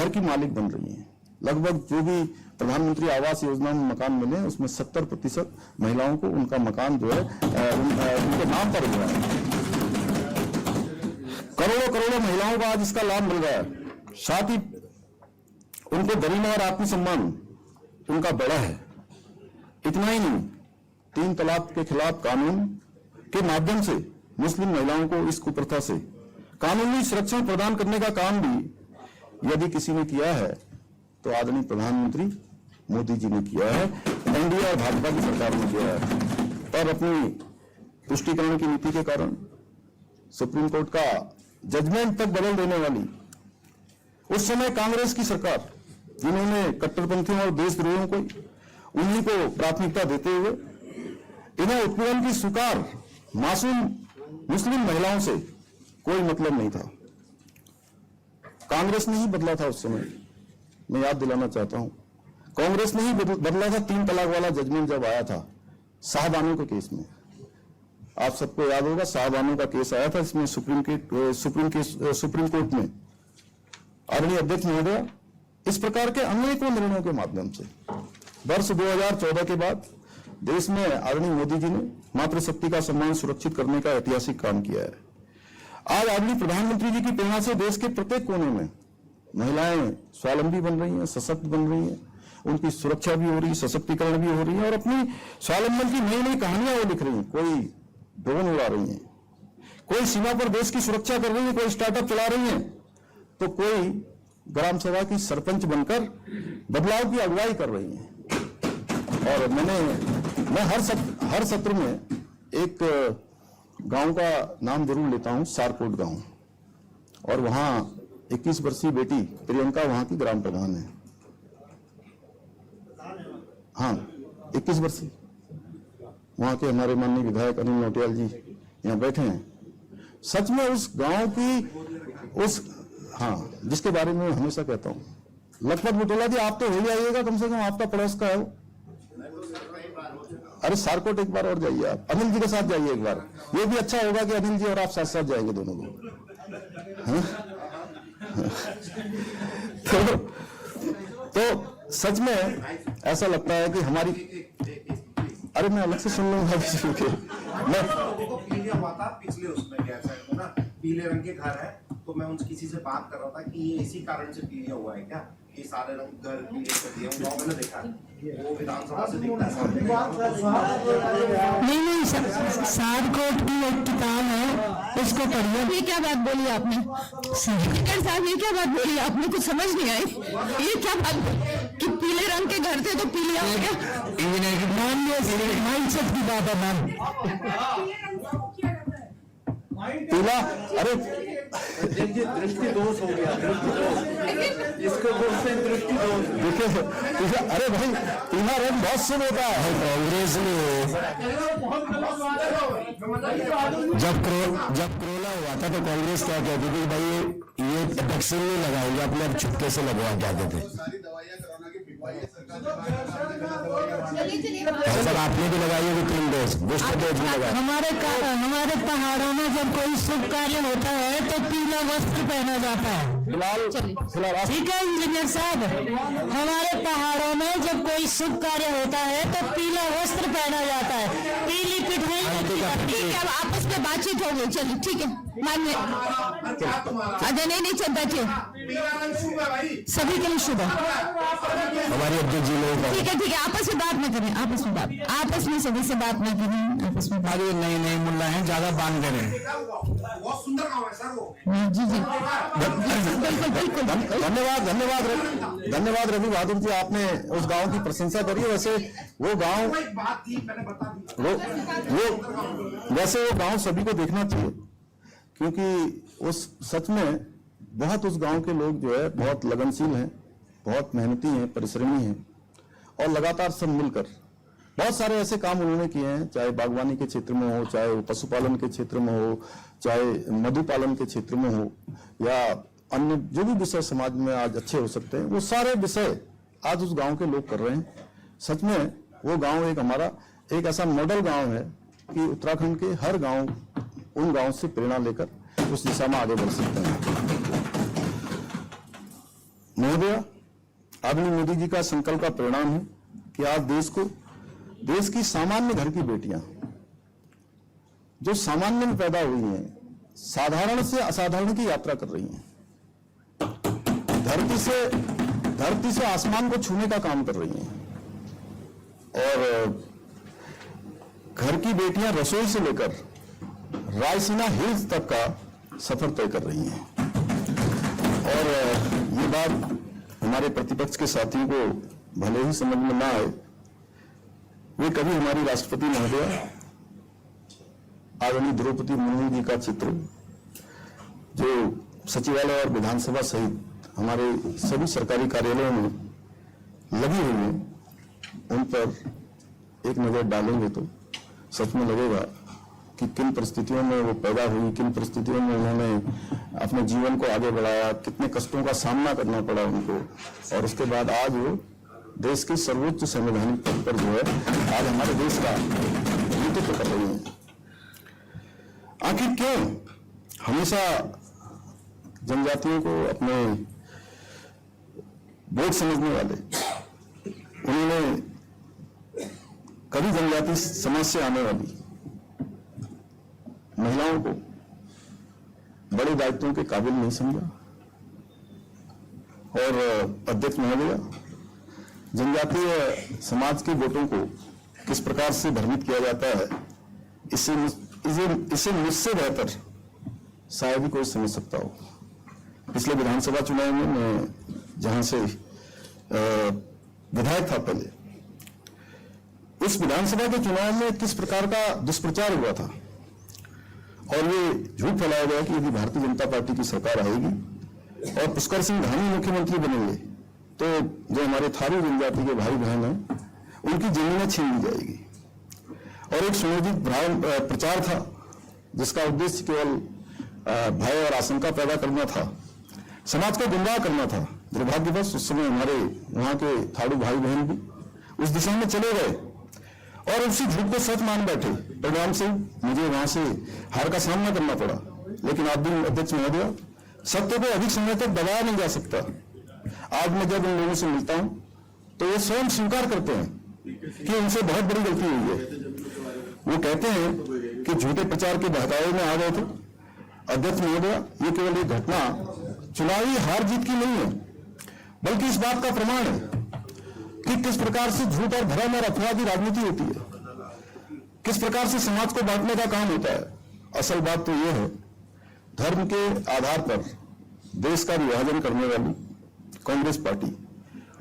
घर की मालिक बन रही हैं। लगभग जो भी प्रधानमंत्री आवास योजना में मकान मिले उसमें 70% महिलाओं को उनका मकान जो है उनके नाम पर हुआ है। करोड़ों करोड़ों महिलाओं को आज इसका लाभ मिल रहा है। साथ ही उनको गरिमा और आत्मसम्मान उनका बड़ा है। इतना ही नहीं, 3 तलाक के खिलाफ कानून के माध्यम से मुस्लिम महिलाओं को इस कुप्रथा से कानूनी सुरक्षा प्रदान करने का काम भी यदि किसी ने किया है तो आदरणीय प्रधानमंत्री मोदी जी ने किया है, एनडीए और भाजपा की सरकार ने किया है। पर अपनी पुष्टिकरण की नीति के कारण सुप्रीम कोर्ट का जजमेंट तक बदल देने वाली उस समय कांग्रेस की सरकार, जिन्होंने कट्टरपंथियों और देशद्रोहियों को उन्हीं को प्राथमिकता देते हुए इन्हें उत्पीड़न की स्वीकार मासूम मुस्लिम महिलाओं से कोई मतलब नहीं था। कांग्रेस ने ही बदला था उस समय। मैं याद दिलाना चाहता हूं, कांग्रेस ने ही बदला था 3 तलाक वाला जजमेंट जब आया था शाहबानो के केस में। आप सबको याद होगा, शाहबानो का केस आया था, इसमें सुप्रीम कोर्ट में आदरणीय अध्यक्ष महोदय इस प्रकार के अनेकों निर्णयों के माध्यम से वर्ष 2014 के बाद देश में आदरणीय मोदी जी ने मातृशक्ति का सम्मान सुरक्षित करने का ऐतिहासिक काम किया है। आज आदरणीय प्रधानमंत्री जी की प्रेरणा से देश के प्रत्येक कोने में महिलाएं स्वावलंबी बन रही हैं, सशक्त बन रही हैं, उनकी सुरक्षा भी हो रही है, सशक्तिकरण भी हो रही है और अपनी स्वावलंबन की नई नई कहानियां वो लिख रही हैं। कोई ड्रोन उड़ा रही हैं, कोई सीमा पर देश की सुरक्षा कर रही है, कोई स्टार्टअप चला रही है, तो कोई ग्राम सभा की सरपंच बनकर बदलाव की अगुवाई कर रही है। और मैं हर सत्र में एक गांव का नाम जरूर लेता हूं, सारकोट गांव, और वहां 21 वर्षीय बेटी प्रियंका वहां की ग्राम प्रधान है। हाँ, 21 वर्षीय। वहां के हमारे माननीय विधायक अनिल नौटियाल जी यहाँ बैठे हैं। सच में उस गांव की जिसके बारे में हमेशा कहता हूं, लखपत बुटोला जी आप तो हो ही आइएगा, कम से कम आपका पड़ोस का है वो। अरे सारकोट एक बार और जाइए, आप अनिल जी के साथ जाइए एक बार। ये भी अच्छा होगा कि अनिल जी और आप साथ साथ जाएंगे दोनों लोग। तो सच में ऐसा लगता है कि हमारी, अरे मैं अलग से सुन लूंगा मैं हुआ था पिछले उसमें क्या ना, पीले रंग के घर है, तो मैं उनसे किसी से बात कर रहा था कि ये इसी कारण से पीलिया हुआ है क्या, ये सारे रंग घर पीले कर दिए। गाँव में देखा वो विधानसभा से दिखता है। नहीं, सारकोट की एक किताब है, उसको पढ़िए। ये क्या बात बोली आपने स्पीकर साहब, ये क्या बात बोली आपने, कुछ समझ नहीं आई। ये क्या बात कि पीले रंग के घर थे तो पीलिया हो गया? माइंडसेट की बात है मैम। पीला, अरे दृष्टि दोष हो गया, इसको बोलते हैं दृष्टि दोष। देखिए, अरे भाई पीला रंग बहुत शुभ होता है। कांग्रेस ने जब कोरोना हुआ था तो कांग्रेस क्या कहती थी, भाई ये वैक्सीन नहीं लगाएंगे, अपने आप छुटके से लगवा के आते थे। सर आपने भी लगाई होगी 3 डोज, बूस्टर डोज भी लगाया। हमारे पहाड़ों में जब कोई शुभ कार्य होता है तो पीला वस्त्र पहना जाता है। फिलहाल ठीक है इंजीनियर साहब, हमारे पहाड़ों में जब कोई शुभ कार्य होता है तो पीला वस्त्र पहना जाता है, पीली पिठाई। ठीक है, अब आपस में बातचीत हो गई, चलिए ठीक है, मानिए। अच्छा नहीं चल बैठिए, सभी के लिए शुभ है। हमारी अध्यक्ष जी ने ठीक है, आपस में बात न करें, आपस में सभी से बात न करें, आपस में। अरे नहीं मुल्ला है, ज्यादा बांध करें। बहुत सुंदर गाँव है सर वो। जी बिल्कुल। धन्यवाद रवि बहादुर जी, आपने उस गांव की प्रशंसा करी। वैसे वो गांव, बात थी मैंने बता दी, वैसे वो गांव सभी को देखना चाहिए, क्योंकि उस सच में बहुत उस गांव के लोग जो है बहुत लगनशील हैं, बहुत मेहनती हैं, परिश्रमी हैं, और लगातार सब मिलकर बहुत सारे ऐसे काम उन्होंने किए हैं, चाहे बागवानी के क्षेत्र में हो, चाहे पशुपालन के क्षेत्र में हो, चाहे मधुपालन के क्षेत्र में हो, या अन्य जो भी विषय समाज में आज अच्छे हो सकते हैं, वो सारे विषय आज उस गांव के लोग कर रहे हैं। सच में वो गांव एक हमारा एक ऐसा मॉडल गांव है कि उत्तराखंड के हर गांव उन गांव से प्रेरणा लेकर उस दिशा में आगे बढ़ सकते हैं। महोदय, आदरणीय मोदी जी का संकल्प का परिणाम है कि आज देश की सामान्य घर की बेटियां जो सामान्य में पैदा हुई हैं, साधारण से असाधारण की यात्रा कर रही हैं, धरती से आसमान को छूने का काम कर रही हैं, और घर की बेटियां रसोई से लेकर रायसीना हिल्स तक का सफर तय कर रही हैं। और ये बात हमारे प्रतिपक्ष के साथियों को भले ही समझ में ना आए, वे कभी हमारी राष्ट्रपति महोदया आदरणीय द्रौपदी मुर्मू जी का चित्र जो सचिवालय और विधानसभा सहित हमारे सभी सरकारी कार्यालयों में लगी हुई है, उन पर एक नजर डालेंगे तो सच में लगेगा कि किन परिस्थितियों में वो पैदा हुई, किन परिस्थितियों में उन्होंने अपने जीवन को आगे बढ़ाया, कितने कष्टों का सामना करना पड़ा उनको, और उसके बाद आज वो देश के सर्वोच्च संवैधानिक पद पर जो है आज हमारे देश का नेतृत्व कर रही है। आखिर क्यों हमेशा जनजातियों को अपने बोझ समझने वाले उन्होंने कभी जनजाति समाज से आने वाली महिलाओं को बड़े दायित्वों के काबिल नहीं समझा। और अध्यक्ष महोदय, जनजातीय समाज के वोटों को किस प्रकार से भ्रमित किया जाता है, इसे मुझसे बेहतर शायद ही कोई समझ सकता हो। पिछले विधानसभा चुनाव में मैं जहां से विधायक था पहले, उस विधानसभा के चुनाव में किस प्रकार का दुष्प्रचार हुआ था, और ये झूठ फैलाया गया कि यदि भारतीय जनता पार्टी की सरकार आएगी और पुष्कर सिंह धामी मुख्यमंत्री बनेंगे तो जो हमारे थारू जनजाति के भाई बहन हैं उनकी जमीनें छीन ली जाएगी। और एक सुनियोजित प्रचार था जिसका उद्देश्य केवल भय और आशंका पैदा करना था, समाज को गुमराह करना था। दुर्भाग्यवश उस समय हमारे वहां के थारू भाई बहन भी उस दिशा में चले गए और उसी झूठ को सच मान बैठे। परिणाम से मुझे वहां से हार का सामना करना पड़ा। लेकिन आदरणीय अध्यक्ष महोदय, सत्य को अधिक समय तक दबाया नहीं जा सकता। आज मैं जब इन लोगों से मिलता हूं तो ये स्वयं स्वीकार करते हैं कि उनसे बहुत बड़ी गलती हुई है। वो कहते हैं कि झूठे प्रचार के बहकावे में आ गए थे। अध्यक्ष महोदय, ये केवल एक घटना चुनावी हार जीत की नहीं है, बल्कि इस बात का प्रमाण है कि किस प्रकार से झूठ और भ्रम और अफवाह की राजनीति होती है, किस प्रकार से समाज को बांटने का काम होता है। असल बात तो यह है, धर्म के आधार पर देश का विभाजन करने वाली कांग्रेस पार्टी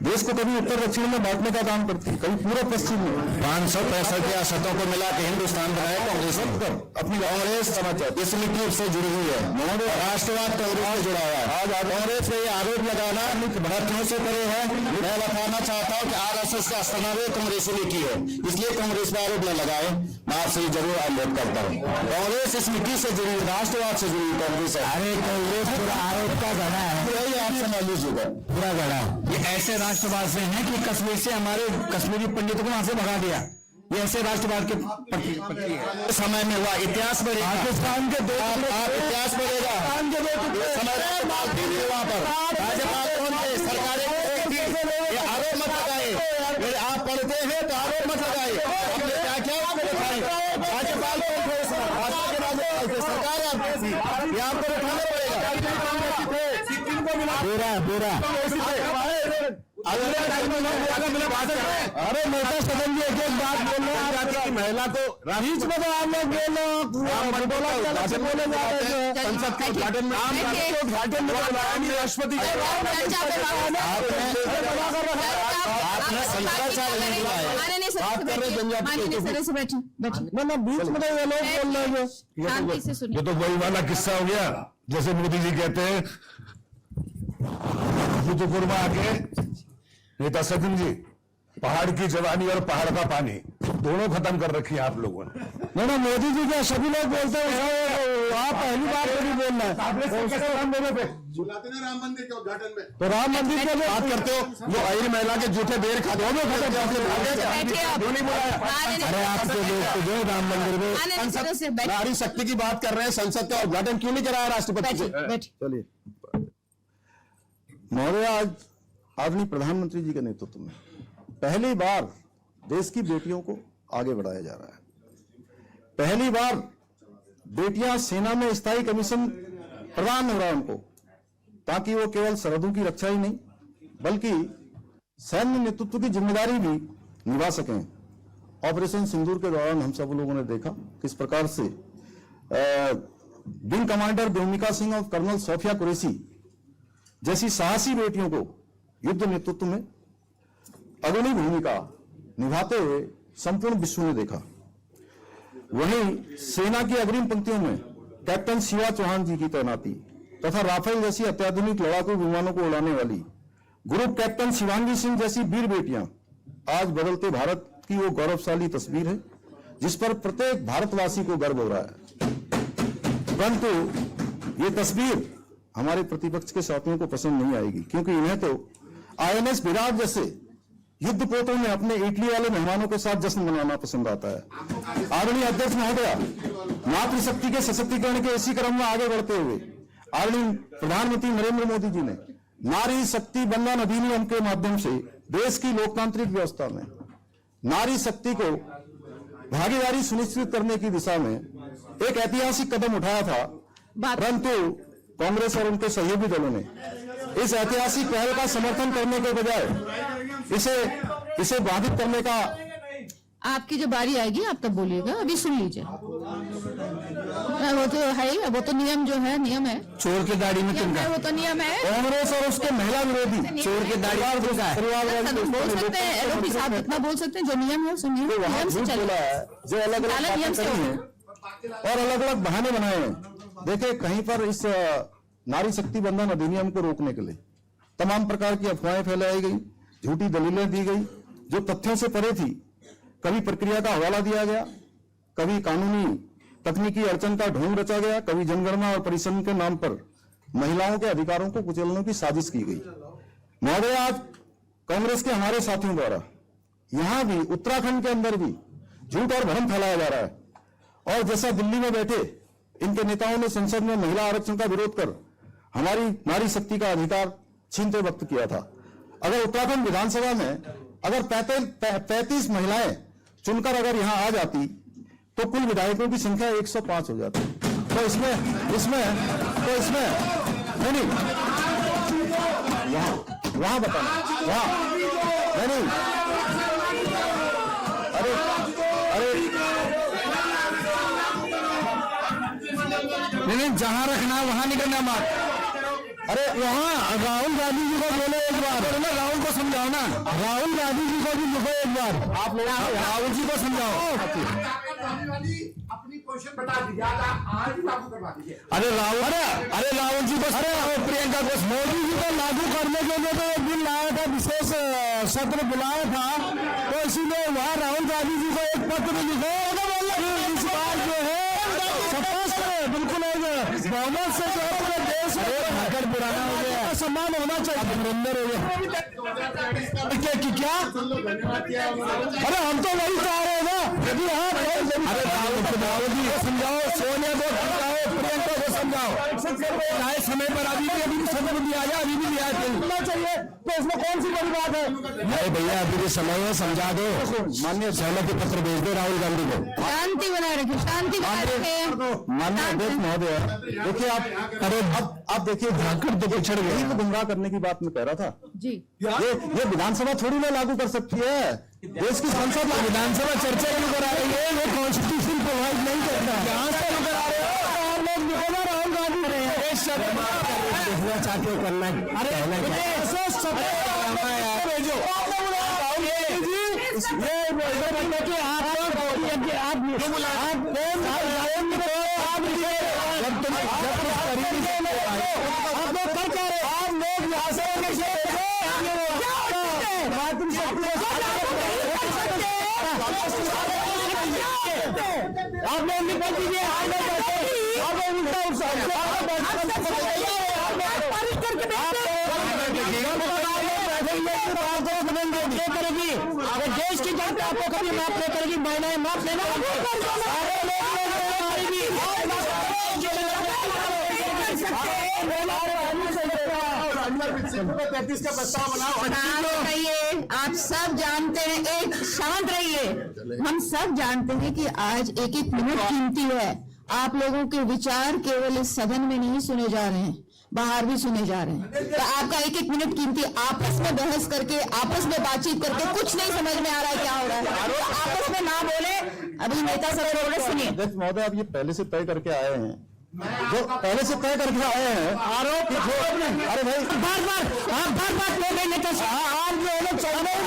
देश को कभी उत्तर दक्षिण में बांटने का काम करती है, कभी पूर्व पश्चिम में। 565 रियासतों को मिला के हिंदुस्तान बनाया कांग्रेस ने। अपनी कांग्रेस इस मिट्टी से जुड़ी हुई है, राष्ट्रवाद कांग्रेस से जुड़ा हुआ है। आज कांग्रेस पे ये आरोप लगाना भ्रष्टों से परे है। मैं बताना चाहता हूँ कि आरएसएस का अस्ताना कांग्रेस ने की है, इसलिए कांग्रेस पे आरोप न लगाए। मैं आपसे जरूर अनुरोध करता हूँ, कांग्रेस इस मिट्टी से जुड़ी, राष्ट्रवाद से जुड़ी कांग्रेस है। अरे कांग्रेस पूरा आरोप का गढ़ा है, यही आप समझ लीजिएगा, पूरा गढ़ा। ये ऐसे राष्ट्रवाद से हैं कि कश्मीर से हमारे कश्मीरी पंडितों को वहां से भगा दिया। ये ऐसे राष्ट्रवाद के पट्टी है। समय में हुआ, इतिहास बढ़ेगा, पाकिस्तान के दो इतिहास बढ़ेगा। वहां पर राज्यपाल कौन थे, सरकारें ये आरोप मत लगाए। आप पढ़ते हैं तो आरोप मत लगाए। हमने क्या किया उसको दिखाएं। राज्यपाल कौन थे, भाजपा के राज्यपाल थे, सरकार आपकी थी, ये आपको उठाना पड़ेगा। अरे नेता सदन जी एक बात बोल रहे हैं, जाति की महिला को बीच में तो आप लोग बोले जा रहे हैं। संसद के उद्घाटन में राष्ट्रपति आपने शंकराचार्य बात कर रहे जनजाति, बीच में ये लोग बोल रहे हैं। ये तो वही वाला किस्सा हो गया जैसे मोदी जी कहते हैं बुद्धपुर में आके नेता सचिन जी पहाड़ की जवानी और पहाड़ का पानी दोनों खत्म कर रखी है आप लोगों ने। नहीं, मोदी जी क्या सभी लोग बोलते हैं, आप पहली बार नहीं बोलना है। बुलाते ना राम मंदिर के उद्घाटन में, तो राम मंदिर के बात करते हो, वो अहिर महिला के जूठे बेर खाते हो। अरे आपके लोग तो जो राम मंदिर में नारी शक्ति की बात कर रहे हैं, संसद का उद्घाटन क्यों नहीं कराया राष्ट्रपति से? चलिए महोदय, आज आदरणीय प्रधानमंत्री जी के नेतृत्व में पहली बार देश की बेटियों को आगे बढ़ाया जा रहा है। पहली बार बेटियां सेना में स्थायी कमीशन प्रदान हो रहा है उनको, ताकि वो केवल सरहदों की रक्षा ही नहीं बल्कि सैन्य नेतृत्व की जिम्मेदारी भी निभा सकें। ऑपरेशन सिंदूर के दौरान हम सब लोगों ने देखा किस प्रकार से विंग कमांडर व्योमिका सिंह और कर्नल सोफिया कुरैशी जैसी साहसी बेटियों को युद्ध नेतृत्व में अग्रणी भूमिका निभाते हुए संपूर्ण विश्व ने देखा। वहीं सेना की अग्रिम पंक्तियों में कैप्टन शिवा चौहान जी की तैनाती तथा राफेल जैसी अत्याधुनिक लड़ाकू विमानों को उड़ाने वाली ग्रुप कैप्टन शिवांगी सिंह जैसी वीर बेटियां आज बदलते भारत की वो गौरवशाली तस्वीर है जिस पर प्रत्येक भारतवासी को गर्व हो रहा है। परंतु ये तस्वीर हमारे प्रतिपक्ष के साथियों को पसंद नहीं आएगी, क्योंकि इन्हें तो INS विराट जैसे युद्धपोतों में अपने इटली वाले मेहमानों के साथ जश्न मनाना पसंद आता है। आदरणीय अध्यक्ष महोदय, मातृशक्ति के सशक्तिकरण के इसी क्रम में आगे बढ़ते हुए आदरणीय प्रधानमंत्री नरेंद्र मोदी जी ने नारी शक्ति बंधन अधिनियम के माध्यम से देश की लोकतांत्रिक व्यवस्था में नारी शक्ति को भागीदारी सुनिश्चित करने की दिशा में एक ऐतिहासिक कदम उठाया था, परंतु कांग्रेस और उनके सहयोगी दलों ने इस ऐतिहासिक पहल का समर्थन करने के बजाय इसे बाधित करने का। आपकी जब बारी आएगी आप तब बोलिएगा, अभी सुन लीजिए। वो तो है ही, वो तो नियम जो है नियम है। चोर के दाढ़ी में तिनका, वो तो नियम है। कांग्रेस और उसके महिला विरोधी चोर के दाढ़ी में तिनका है। बोल सकते हैं एलओपी साहब, इतना बोल सकते हैं जो नियम है उस नियम से चले, जो अलग अलग नियम से हैं और अलग अलग बहाने बनाए हैं। देखिए, कहीं पर इस नारी शक्ति बंधन अधिनियम को रोकने के लिए तमाम प्रकार की अफवाहें फैलाई गई, झूठी दलीलें दी गई जो तथ्यों से परे थी। कभी प्रक्रिया का हवाला दिया गया, कभी कानूनी तकनीकी अड़चन का ढोंग रचा गया, कभी जनगणना और परिश्रम के नाम पर महिलाओं के अधिकारों को कुचलने की साजिश की गई। महोदय, आज कांग्रेस के हमारे साथियों द्वारा यहां भी उत्तराखंड के अंदर भी झूठ और भ्रम फैलाया जा रहा है, और जैसा दिल्ली में बैठे इनके नेताओं ने संसद में महिला आरक्षण का विरोध कर हमारी नारी शक्ति का अधिकार छीनते वक्त किया था। अगर उत्तराखंड विधानसभा में अगर 35 महिलाएं चुनकर अगर यहां आ जाती तो कुल विधायकों की संख्या 105 हो जाती। तो इसमें नहीं वहां बताना, वहां नहीं। नहीं, जहां रखना वहां निकलना मत। अरे वहां राहुल गांधी जी को बोलो एक बार, राहुल को समझाओ ना, राहुल गांधी जी को भी लिखो एक बार, आप लोग राहुल जी को समझाओ। अपनी पोजीशन बता दीजिए, आज ही लागू करवा दीजिए। अरे राहुल जी को, प्रियंका को, मोदी जी को लागू करने के लिए तो एक दिन लाया था, विशेष सत्र बुलाया था, तो इसीलिए वहां राहुल गांधी जी को एक पत्र लिखो। इस बार जो है बिल्कुल बहुमत से जो है देश में पुराना हो गया, सम्मान होना चाहिए, नरेंद्र हो गया क्या? अरे हम तो वही चाह रहे हैं ना, यदि अरे राहुल जी को समझाओ, सोनिया को समझाओ, प्रियंका को समझाओ, चाहे समय पर अभी भी सदन में आया, अभी भी लिया चाहिए, तो इसमें कौन सी बड़ी बात है? अरे भैया अभी भी समय है, समझा दो, माननीय सहमति पत्र भेज दो राहुल गांधी को। शांति बनाए रखिए, शांति बनाए रखिए। माननीय अध्यक्ष महोदय, देखिए आप देखिए, झारखंड तो पिछड़ गई, तो गुमराह करने की बात मैं कह रहा था जी। ये विधानसभा थोड़ी ना लागू कर सकती है, देश की संसद विधानसभा चर्चा क्यों करा रही है? वो कॉन्स्टिट्यूशन प्रोवाइड नहीं करता। यहाँ से करा रहे हो और लोग निकलना राहुल गांधी देखना चाहते हो करना, अरे आप लोग निकल दीजिए, अगर देश की जनता आपको कभी माफ नहीं करेगी, महिलाएं माफ लेना, 33 का प्रस्ताव बनाओ। आप कहिए, आप सब जानते हैं, एक शांत रहिए। हम सब जानते हैं कि आज एक एक मिनट कीमती है। आप लोगों के विचार केवल इस सदन में नहीं सुने जा रहे हैं, बाहर भी सुने जा रहे हैं। तो आपका एक एक मिनट कीमती। आपस में बहस करके, आपस में बातचीत करके कुछ नहीं समझ में आ रहा है क्या हो रहा है। तो आपस में ना बोले। अभी नेता सब बोल रहे, सुनिए। अध्यक्ष महोदय, आप ये पहले से तय करके आए हैं, जो पहले से तय करके आए हैं आरोप। अरे भाई, बार बार आप बार बोल रहे नेता साहब। आप जो है लोग चौदह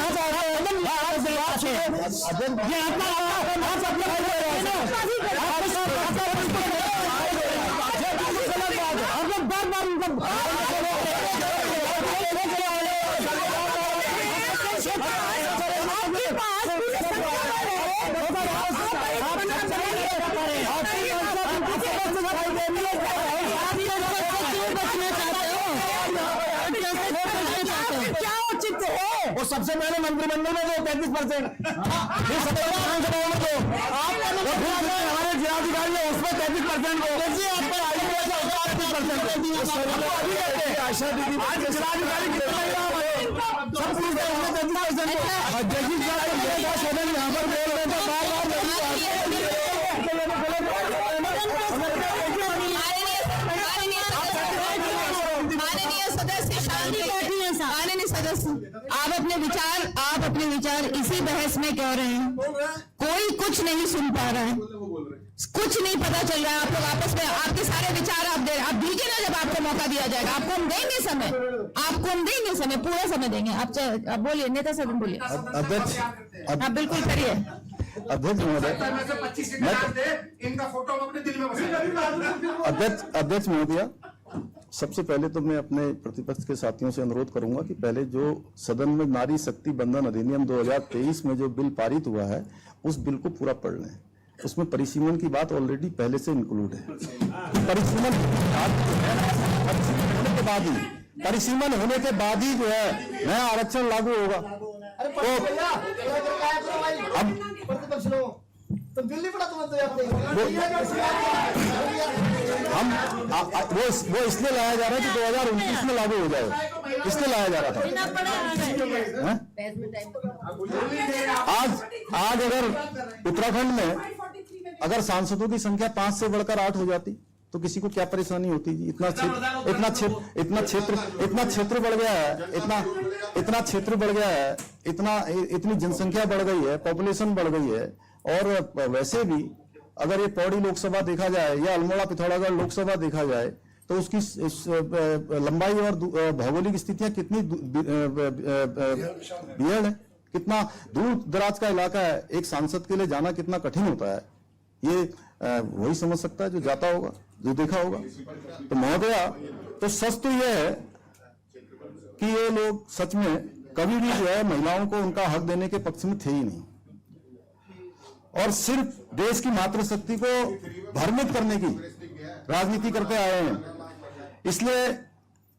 वो सबसे पहले मंत्रिमंडल में जो 33%, हमारे जिलाधिकारी है उसमें 33% को आशा दीदी जिलाधिकारी यहाँ पर बोल रहे थे आप अपने विचार इसी बहस में कह रहे हैं। कोई कुछ नहीं सुन पा रहा है, कुछ नहीं पता चल रहा है। आप लोग आपस में आपके सारे विचार आप दे, आप दीजिए ना, जब आपको मौका दिया जाएगा आपको हम देंगे समय, आपको हम देंगे समय, पूरा समय देंगे। आप बोलिए नेता सदन, बोलिए। अध्यक्ष आप बिल्कुल करिए। अध्यक्ष महोदय, 25 इनका फोटो अपने दिल में बसा। अध्यक्ष महोदय, सबसे पहले तो मैं अपने प्रतिपक्ष के साथियों से अनुरोध करूंगा कि पहले जो सदन में नारी शक्ति बंधन अधिनियम 2023 में जो बिल पारित हुआ है उस बिल को पूरा पढ़ लें। उसमें परिसीमन की बात ऑलरेडी पहले से इंक्लूड है। परिसीमन होने के बाद ही, परिसीमन होने के बाद ही जो है नया आरक्षण लागू होगा। तो दिल्ली पड़ा वो इसलिए लाया जा रहा है कि 2029 में लागू हो जाए, इसलिए लाया जा रहा था। आज अगर उत्तराखंड में अगर सांसदों की संख्या 5 से बढ़कर 8 हो जाती तो किसी को क्या परेशानी होती जी। इतना क्षेत्र बढ़ गया है, इतना क्षेत्र बढ़ गया है, इतनी जनसंख्या बढ़ गई है, पॉपुलेशन बढ़ गई है। और वैसे भी अगर ये पौड़ी लोकसभा देखा जाए या अल्मोड़ा पिथौरागढ़ लोकसभा देखा जाए तो उसकी लंबाई और भौगोलिक स्थितियां कितनी विरल है, कितना दूर दराज का इलाका है। एक सांसद के लिए जाना कितना कठिन होता है, ये वही समझ सकता है जो जाता होगा, जो देखा होगा। तो महोदया, तो सच तो यह है कि ये लोग सच में कभी भी जो है महिलाओं को उनका हक देने के पक्ष में थे ही नहीं, और सिर्फ देश की मातृशक्ति को भ्रमित करने की राजनीति करते आए हैं। इसलिए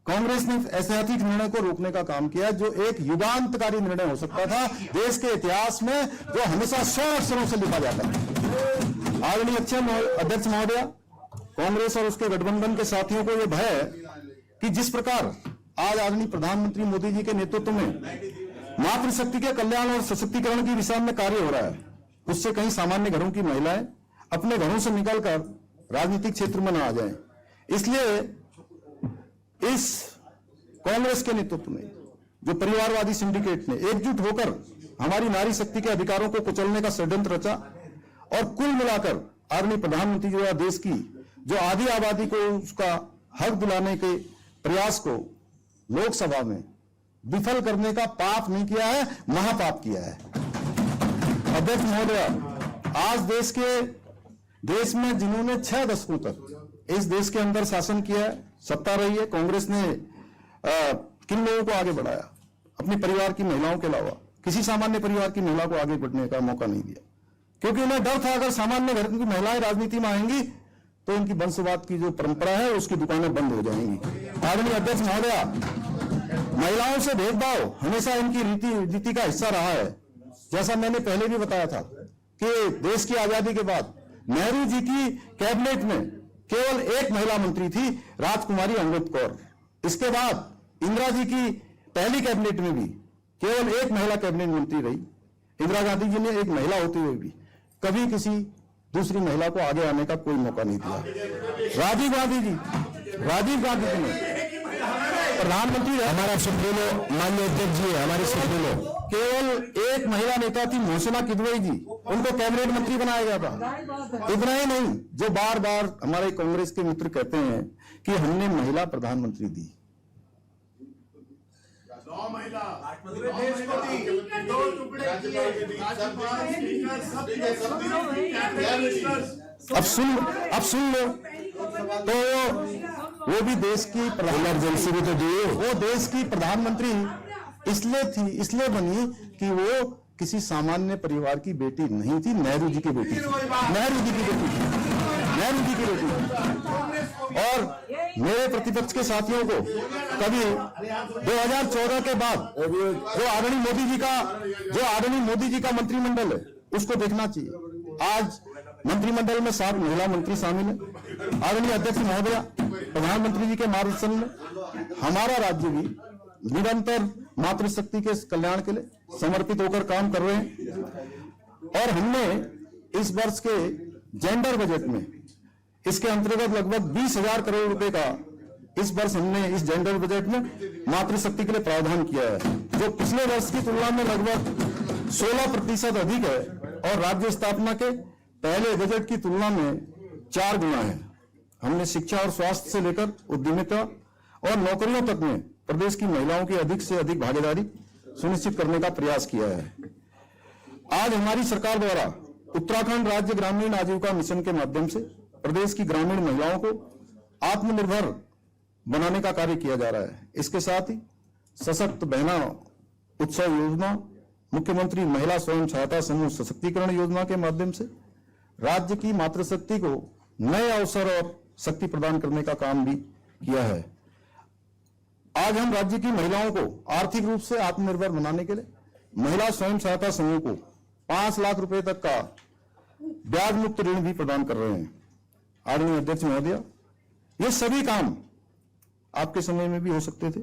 कांग्रेस ने ऐतिहासिक निर्णय को रोकने का काम किया, जो एक युगांतकारी निर्णय हो सकता था देश के इतिहास में, जो हमेशा 100 अक्षरों से लिखा जाता है। आदरणीय अध्यक्ष महोदय, कांग्रेस और उसके गठबंधन के साथियों को यह भय है कि जिस प्रकार आज आदरणीय प्रधानमंत्री मोदी जी के नेतृत्व में मातृशक्ति के कल्याण और सशक्तिकरण की दिशा में कार्य हो रहा है, उससे कहीं सामान्य घरों की महिलाएं अपने घरों से निकलकर राजनीतिक क्षेत्र में न आ जाएं। इसलिए इस कांग्रेस के नेतृत्व में जो परिवारवादी सिंडिकेट ने एकजुट होकर हमारी नारी शक्ति के अधिकारों को कुचलने का षड्यंत्र रचा, और कुल मिलाकर आदरणीय प्रधानमंत्री जी द्वारा देश की जो आधी आबादी को उसका हक दिलाने के प्रयास को लोकसभा में विफल करने का पाप नहीं किया है, महापाप किया है। अध्यक्ष महोदय, आज देश में जिन्होंने 6 दशकों तक इस देश के अंदर शासन किया है, सत्ता रही है, कांग्रेस ने किन लोगों को आगे बढ़ाया? अपने परिवार की महिलाओं के अलावा किसी सामान्य परिवार की महिला को आगे बढ़ने का मौका नहीं दिया, क्योंकि उन्हें डर था अगर सामान्य घर की महिलाएं राजनीति में आएंगी तो उनकी वंशवाद की जो परंपरा है उसकी दुकानें बंद हो जाएंगी। आदरणीय अध्यक्ष महोदय, महिलाओं से भेदभाव हमेशा इनकी रीति का हिस्सा रहा है। जैसा मैंने पहले भी बताया था कि देश की आजादी के बाद नेहरू जी की कैबिनेट में केवल एक महिला मंत्री थी, राजकुमारी अमृत कौर। इसके बाद इंदिरा जी की पहली कैबिनेट में भी केवल एक महिला कैबिनेट मंत्री रही। इंदिरा गांधी जी ने एक महिला होते हुए भी कभी किसी दूसरी महिला को आगे आने का कोई मौका नहीं दिया। राजीव गांधी जी ने प्रधानमंत्री हमारा सुप्रीमो माननीय अध्यक्ष जी है, हमारे सुप्रीमो। केवल एक महिला नेता थी मोहसिना किदवई जी, उनको कैबिनेट मंत्री बनाया गया था। इतना ही नहीं, जो बार बार हमारे कांग्रेस के मित्र कहते हैं कि हमने महिला प्रधानमंत्री दी। अब सुन लो तो वो भी देश की इमरजेंसी भी तो दी। वो देश की प्रधानमंत्री इसलिए बनी कि वो किसी सामान्य परिवार की बेटी नहीं थी, नेहरू जी की बेटी थी। और मेरे प्रतिपक्ष के साथियों को कभी 2014 के बाद जो आदरणीय मोदी जी का मंत्रिमंडल है उसको देखना चाहिए। आज मंत्रिमंडल में 7 महिला मंत्री शामिल हैं। आदरणीय अध्यक्ष महोदय, प्रधानमंत्री जी के मार्गदर्शन में हमारा राज्य भी निरंतर मातृशक्ति के कल्याण के लिए समर्पित होकर काम कर रहे हैं। और हमने इस वर्ष के जेंडर बजट में इसके अंतर्गत लगभग 20,000 करोड़ रुपए का इस वर्ष हमने इस जेंडर बजट में मातृशक्ति के लिए प्रावधान किया है, जो पिछले वर्ष की तुलना में लगभग 16% अधिक है और राज्य स्थापना के पहले बजट की तुलना में 4 गुना है। हमने शिक्षा और स्वास्थ्य से लेकर उद्यमिता और नौकरियों तक में प्रदेश की महिलाओं की अधिक से अधिक भागीदारी सुनिश्चित करने का प्रयास किया है। आज हमारी सरकार द्वारा उत्तराखंड राज्य ग्रामीण आजीविका मिशन के माध्यम से प्रदेश की ग्रामीण महिलाओं को आत्मनिर्भर बनाने का कार्य किया जा रहा है। इसके साथ ही सशक्त बहना उत्सव योजना, मुख्यमंत्री महिला स्वयं सहायता समूह सशक्तिकरण योजना के माध्यम से राज्य की मातृशक्ति को नए अवसर और शक्ति प्रदान करने का काम भी किया है। आज हम राज्य की महिलाओं को आर्थिक रूप से आत्मनिर्भर बनाने के लिए महिला स्वयं सहायता समूह को 5 लाख रुपए तक का ब्याज मुक्त ऋण भी प्रदान कर रहे हैं। आदरणीय अध्यक्ष महोदय, ये सभी काम आपके समय में भी हो सकते थे,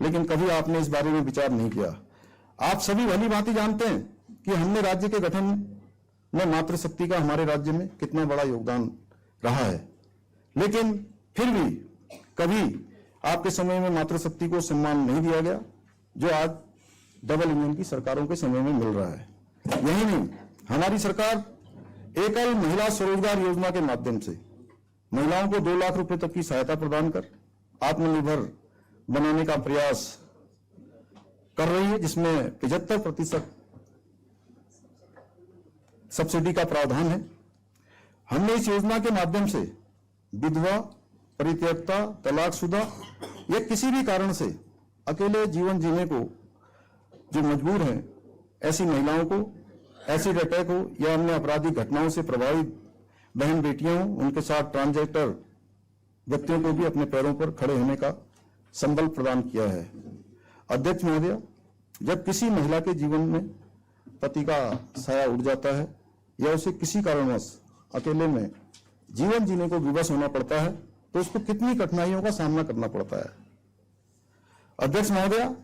लेकिन कभी आपने इस बारे में विचार नहीं किया। आप सभी भली भांति जानते हैं कि हमने राज्य के गठन में मातृशक्ति का हमारे राज्य में कितना बड़ा योगदान रहा है, लेकिन फिर भी कभी आपके समय में मातृशक्ति को सम्मान नहीं दिया गया, जो आज डबल इंजन की सरकारों के समय में मिल रहा है। यही नहीं, हमारी सरकार एकल महिला स्वरोजगार योजना के माध्यम से महिलाओं को 2 लाख रुपए तक की सहायता प्रदान कर आत्मनिर्भर बनाने का प्रयास कर रही है, जिसमें 75% सब्सिडी का प्रावधान है। हमने इस योजना के माध्यम से विधवा, परित्यक्ता, तलाकशुदा या किसी भी कारण से अकेले जीवन जीने को जो मजबूर हैं, ऐसी महिलाओं को एसिड अटैक हो या अन्य आपराधिक घटनाओं से प्रभावित बहन बेटियां हों, उनके साथ ट्रांसजेंडर व्यक्तियों को भी अपने पैरों पर खड़े होने का संबल प्रदान किया है। अध्यक्ष महोदय, जब किसी महिला के जीवन में पति का साया उड़ जाता है या उसे किसी कारणवश अकेले में जीवन जीने को विवश होना पड़ता है, तो उसको कितनी कठिनाइयों का सामना करना पड़ता है। अध्यक्ष महोदय,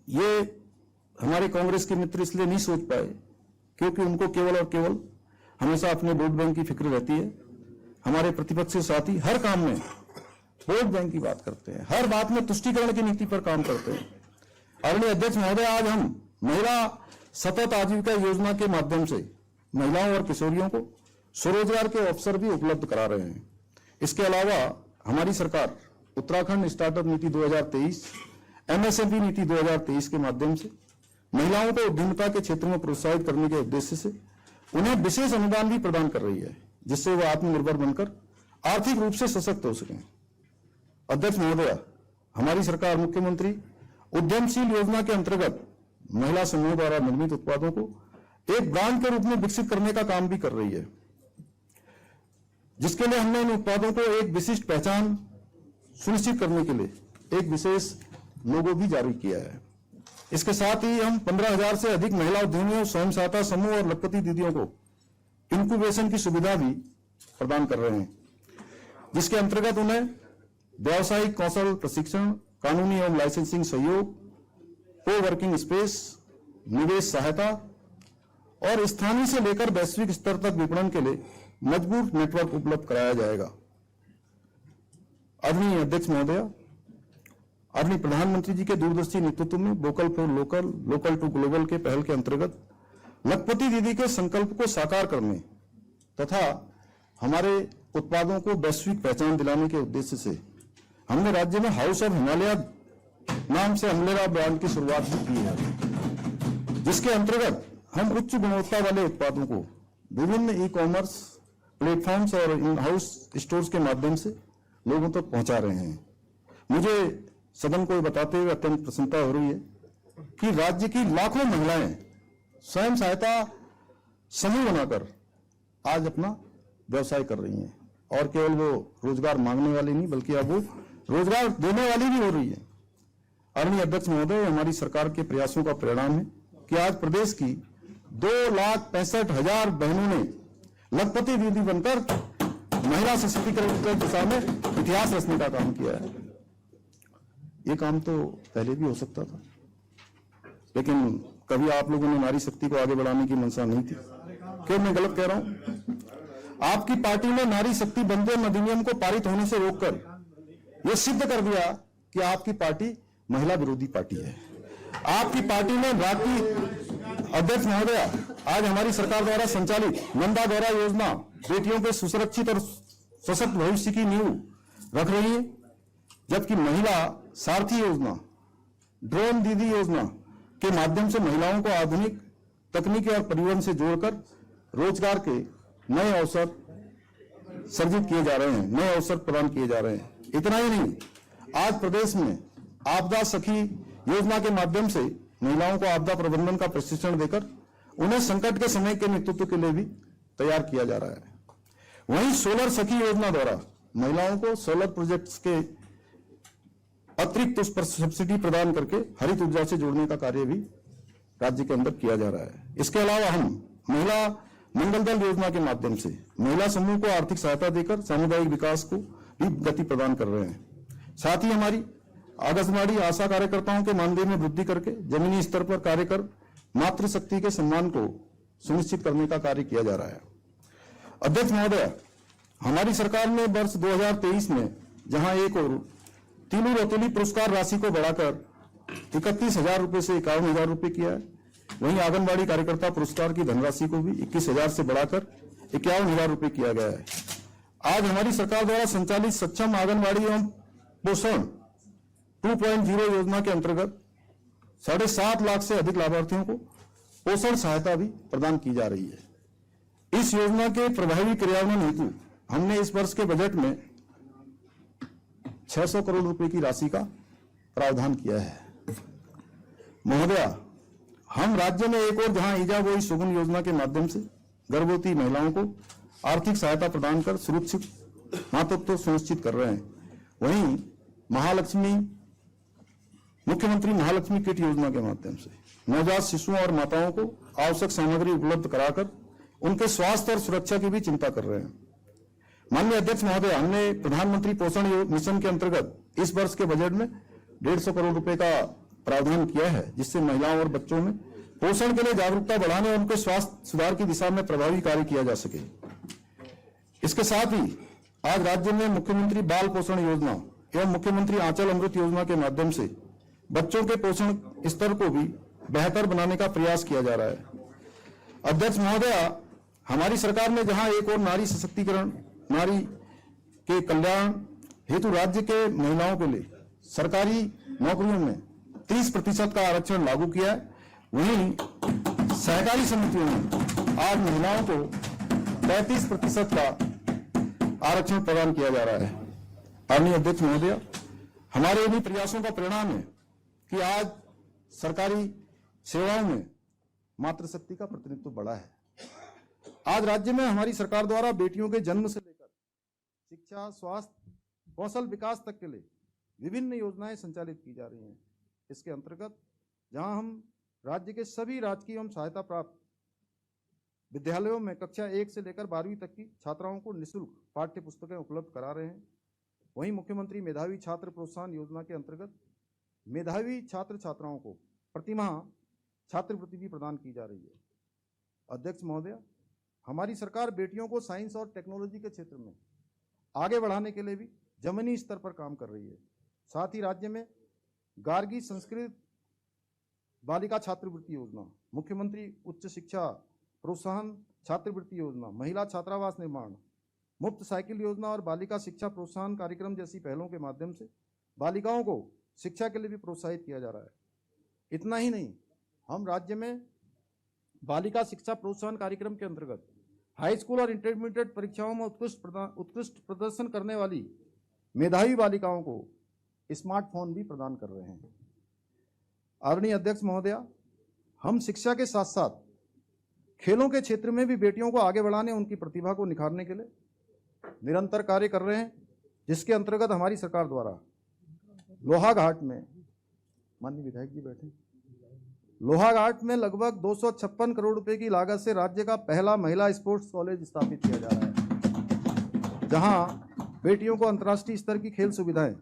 ये हमारे कांग्रेस के मित्र इसलिए नहीं सोच पाए क्योंकि उनको केवल और केवल हमेशा अपने वोट बैंक की फिक्र रहती है। हमारे प्रतिपक्ष के साथी हर काम में वोट बैंक की बात करते हैं, हर बात में तुष्टीकरण की नीति पर काम करते हैं। आदरणीय अध्यक्ष महोदय, आज हम महिला सतत आजीविका योजना के माध्यम से महिलाओं और किशोरियों को स्वरोजगार के अवसर भी उपलब्ध करा रहे हैं। इसके अलावा हमारी सरकार उत्तराखंड स्टार्टअप नीति 2023, एमएसएमई नीति 2023 के माध्यम से महिलाओं को उद्यमिता के क्षेत्र में प्रोत्साहित करने के उद्देश्य से उन्हें विशेष अनुदान भी प्रदान कर रही है, जिससे वो आत्मनिर्भर बनकर आर्थिक रूप से सशक्त हो सकें। अध्यक्ष महोदय, हमारी सरकार मुख्यमंत्री उद्यमशील योजना के अंतर्गत महिला समूह द्वारा निर्मित उत्पादों को एक ब्रांड के रूप में विकसित करने का काम भी कर रही है, जिसके लिए हमने इन उत्पादों को एक विशिष्ट पहचान सुनिश्चित करने के लिए एक विशेष लोगो भी जारी किया है। इसके साथ ही हम 15,000 से अधिक महिला उद्यमियों, स्वयं सहायता समूह और लखपति दीदियों को इंक्यूबेशन की सुविधा भी प्रदान कर रहे हैं, जिसके अंतर्गत उन्हें व्यावसायिक कौशल प्रशिक्षण, कानूनी एवं लाइसेंसिंग सहयोग, को वर्किंग स्पेस, निवेश सहायता और स्थानीय से लेकर वैश्विक स्तर तक विपणन के लिए मजबूत नेटवर्क उपलब्ध कराया जाएगा। आदरणीय अध्यक्ष महोदय, आदरणीय प्रधानमंत्री जी के दूरदर्शी नेतृत्व में vocal for local, local to global के पहल के अंतर्गत लखपति दीदी के संकल्प को साकार करने तथा हमारे उत्पादों को वैश्विक पहचान दिलाने के उद्देश्य से हमने राज्य में हाउस ऑफ हिमालय नाम से अमलेरा ब्रांड की शुरुआत भी की है, जिसके अंतर्गत हम उच्च गुणवत्ता वाले उत्पादों को विभिन्न ई-कॉमर्स प्लेटफॉर्म्स और इन हाउस स्टोर्स के माध्यम से लोगों तक पहुंचा रहे हैं। मुझे सदन को बताते हुए अत्यंत प्रसन्नता हो रही है कि राज्य की लाखों महिलाएं स्वयं सहायता समूह बनाकर आज अपना व्यवसाय कर रही हैं और केवल वो रोजगार मांगने वाली नहीं बल्कि अब वो रोजगार देने वाली भी हो रही है। आदरणीय अध्यक्ष महोदय, हमारी सरकार के प्रयासों का परिणाम है कि आज प्रदेश की 2,65,000 बहनों ने लखपति दीदी बनकर महिला सशक्तिकरण की दिशा में इतिहास रचने का काम किया है। ये काम तो पहले भी हो सकता था, लेकिन कभी आप लोगों ने नारी शक्ति को आगे बढ़ाने की मंशा नहीं थी। क्यों मैं गलत कह रहा हूं? आपकी पार्टी ने नारी शक्ति बंधन अधिनियम को पारित होने से रोककर यह सिद्ध कर दिया कि आपकी पार्टी महिला विरोधी पार्टी है। आपकी पार्टी ने राष्ट्रीय अध्यक्ष महोदय, आज हमारी सरकार द्वारा संचालित नंदा गौरा योजना बेटियों के सुरक्षित और सशक्त भविष्य की नींव रख रही है, जबकि महिला सारथी योजना, ड्रोन दीदी योजना के माध्यम से महिलाओं को आधुनिक तकनीकी और परिवहन से जोड़कर रोजगार के नए अवसर सर्जित किए जा रहे हैं, नए अवसर प्रदान किए जा रहे हैं। इतना ही नहीं, आज प्रदेश में आपदा सखी योजना के माध्यम से महिलाओं को आपदा प्रबंधन का प्रशिक्षण देकर उन्हें संकट के समय के नेतृत्व के लिए भी तैयार किया जा रहा है। वहीं सोलर सखी योजना द्वारा महिलाओं को सोलर प्रोजेक्ट्स के अतिरिक्त उस पर सब्सिडी प्रदान करके हरित ऊर्जा से जोड़ने का कार्य भी राज्य के अंदर किया जा रहा है। इसके अलावा हम महिला मंगल दल योजना के माध्यम से महिला समूह को आर्थिक सहायता देकर सामुदायिक विकास को भी गति प्रदान कर रहे हैं। साथ ही हमारी आंगनबाड़ी आशा कार्यकर्ताओं के मानदेय में वृद्धि करके जमीनी स्तर पर कार्य कर मातृशक्ति के सम्मान को सुनिश्चित करने का कार्य किया जा रहा है। अध्यक्ष महोदय, हमारी सरकार ने वर्ष 2023 में जहां एक और तीनों रतौली पुरस्कार राशि को बढ़ाकर 31,000 रुपए से 51,000 रुपए किया है, वहीं आंगनबाड़ी कार्यकर्ता पुरस्कार की धनराशि को भी 21,000 से बढ़ाकर 51,000 रुपए किया गया है। आज हमारी सरकार द्वारा संचालित सक्षम आंगनबाड़ी एवं पोषण 2.0 योजना के अंतर्गत 7.5 लाख से अधिक लाभार्थियों को पोषण सहायता भी प्रदान की जा रही है। इस योजना के प्रभावी क्रियान्वयन हेतु हमने इस वर्ष के बजट में 600 करोड़ रुपए की राशि का प्रावधान किया है। महोदया, हम राज्य में एक और जहां ईजा गोई सुगम योजना के माध्यम से गर्भवती महिलाओं को आर्थिक सहायता प्रदान कर सुरक्षित मातृत्व सुनिश्चित कर रहे हैं, वहीं मुख्यमंत्री महालक्ष्मी किट योजना के माध्यम से नवजात शिशुओं और माताओं को आवश्यक सामग्री उपलब्ध कराकर उनके स्वास्थ्य और सुरक्षा की भी चिंता कर रहे हैं। माननीय अध्यक्ष महोदय, हमने प्रधानमंत्री पोषण मिशन के अंतर्गत इस वर्ष के बजट में 150 करोड़ रुपए का प्रावधान किया है, जिससे महिलाओं और बच्चों में पोषण के लिए जागरूकता बढ़ाने और उनके स्वास्थ्य सुधार की दिशा में प्रभावी कार्य किया जा सके। इसके साथ ही आज राज्य में मुख्यमंत्री बाल पोषण योजना एवं मुख्यमंत्री आंचल अमृत योजना के माध्यम से बच्चों के पोषण स्तर को भी बेहतर बनाने का प्रयास किया जा रहा है। अध्यक्ष महोदय, हमारी सरकार ने जहां एक और नारी सशक्तिकरण, नारी के कल्याण हेतु राज्य के महिलाओं के लिए सरकारी नौकरियों में 30% का आरक्षण लागू किया है, वहीं सहकारी समितियों में आज महिलाओं को 35% का आरक्षण प्रदान किया जा रहा है। आदरणीय अध्यक्ष महोदय, हमारे इन्हीं प्रयासों का परिणाम है कि आज सरकारी सेवाओं में मातृशक्ति का प्रतिनिधित्व बढ़ा है। आज राज्य में हमारी सरकार द्वारा बेटियों के जन्म से लेकर शिक्षा, स्वास्थ्य, कौशल विकास तक के लिए विभिन्न योजनाएं संचालित की जा रही हैं। इसके अंतर्गत जहां हम राज्य के सभी राजकीय एवं सहायता प्राप्त विद्यालयों में कक्षा 1 से लेकर 12वीं तक की छात्राओं को निःशुल्क पाठ्य पुस्तकें उपलब्ध करा रहे हैं, वहीं मुख्यमंत्री मेधावी छात्र प्रोत्साहन योजना के अंतर्गत मेधावी छात्र छात्राओं को प्रतिमाह छात्रवृत्ति भी प्रदान की जा रही है। अध्यक्ष महोदय, हमारी सरकार बेटियों को साइंस और टेक्नोलॉजी के क्षेत्र में आगे बढ़ाने के लिए भी जमीनी स्तर पर काम कर रही है। साथ ही राज्य में गार्गी संस्कृत बालिका छात्रवृत्ति योजना, मुख्यमंत्री उच्च शिक्षा प्रोत्साहन छात्रवृत्ति योजना, महिला छात्रावास निर्माण, मुफ्त साइकिल योजना और बालिका शिक्षा प्रोत्साहन कार्यक्रम जैसी पहलों के माध्यम से बालिकाओं को शिक्षा के लिए भी प्रोत्साहित किया जा रहा है। इतना ही नहीं, हम राज्य में बालिका शिक्षा प्रोत्साहन कार्यक्रम के अंतर्गत हाई स्कूल और इंटरमीडिएट परीक्षाओं में उत्कृष्ट प्रदर्शन करने वाली मेधावी बालिकाओं को स्मार्टफोन भी प्रदान कर रहे हैं। आदरणीय अध्यक्ष महोदया, हम शिक्षा के साथ साथ खेलों के क्षेत्र में भी बेटियों को आगे बढ़ाने, उनकी प्रतिभा को निखारने के लिए निरंतर कार्य कर रहे हैं, जिसके अंतर्गत हमारी सरकार द्वारा लोहाघाट में, माननीय विधायक जी बैठे, लोहाघाट में लगभग 256 करोड़ रुपए की लागत से राज्य का पहला महिला स्पोर्ट्स कॉलेज स्थापित किया जा रहा है, जहां बेटियों को अंतर्राष्ट्रीय स्तर की खेल सुविधाएं,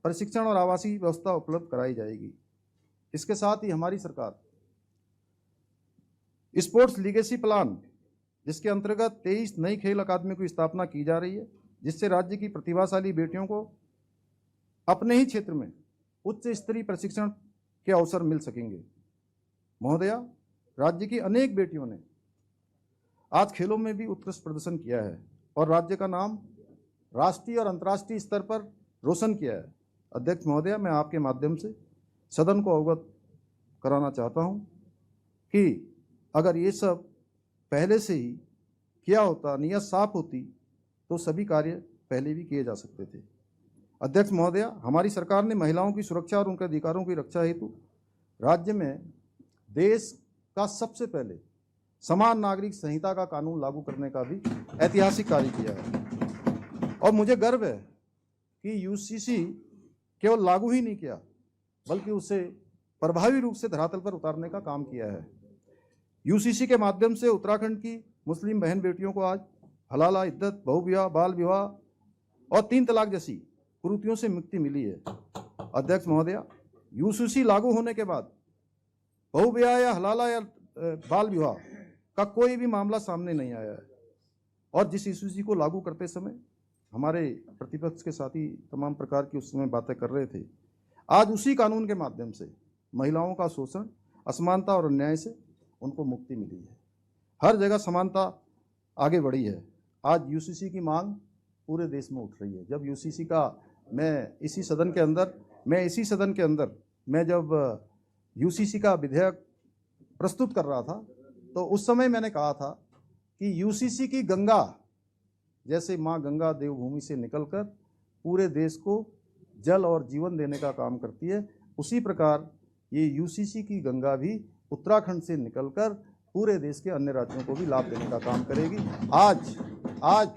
प्रशिक्षण और आवासीय व्यवस्था उपलब्ध कराई जाएगी। इसके साथ ही हमारी सरकार स्पोर्ट्स लीगेसी प्लान, जिसके अंतर्गत 23 नई खेल अकादमी की स्थापना की जा रही है, जिससे राज्य की प्रतिभाशाली बेटियों को अपने ही क्षेत्र में उच्च स्तरीय प्रशिक्षण के अवसर मिल सकेंगे। महोदया, राज्य की अनेक बेटियों ने आज खेलों में भी उत्कृष्ट प्रदर्शन किया है और राज्य का नाम राष्ट्रीय और अंतर्राष्ट्रीय स्तर पर रोशन किया है। अध्यक्ष महोदया, मैं आपके माध्यम से सदन को अवगत कराना चाहता हूं कि अगर ये सब पहले से ही किया होता, नीयत साफ होती, तो सभी कार्य पहले भी किए जा सकते थे। अध्यक्ष महोदया, हमारी सरकार ने महिलाओं की सुरक्षा और उनके अधिकारों की रक्षा हेतु राज्य में देश का सबसे पहले समान नागरिक संहिता का कानून लागू करने का भी ऐतिहासिक कार्य किया है और मुझे गर्व है कि यूसीसी केवल लागू ही नहीं किया, बल्कि उसे प्रभावी रूप से धरातल पर उतारने का काम किया है। यूसीसी के माध्यम से उत्तराखंड की मुस्लिम बहन बेटियों को आज हलाला, इद्दत, बहुविवाह, बाल विवाह और 3 तलाक जैसी कुरीतियों से मुक्ति मिली है। अध्यक्ष महोदया, यूसीसी लागू होने के बाद बहुविवाह या हलाला या बाल विवाह का कोई भी मामला सामने नहीं आया है और जिस यूसीसी को लागू करते समय हमारे प्रतिपक्ष के साथी तमाम प्रकार की उस समय बातें कर रहे थे, आज उसी कानून के माध्यम से महिलाओं का शोषण, असमानता और अन्याय से उनको मुक्ति मिली है। हर जगह समानता आगे बढ़ी है। आज यूसीसी की मांग पूरे देश में उठ रही है। जब यूसीसी का मैं इसी सदन के अंदर जब यूसीसी का विधेयक प्रस्तुत कर रहा था, तो उस समय मैंने कहा था कि यूसीसी की गंगा जैसे माँ गंगा देवभूमि से निकलकर पूरे देश को जल और जीवन देने का काम करती है, उसी प्रकार ये यूसीसी की गंगा भी उत्तराखंड से निकलकर पूरे देश के अन्य राज्यों को भी लाभ देने का काम करेगी। आज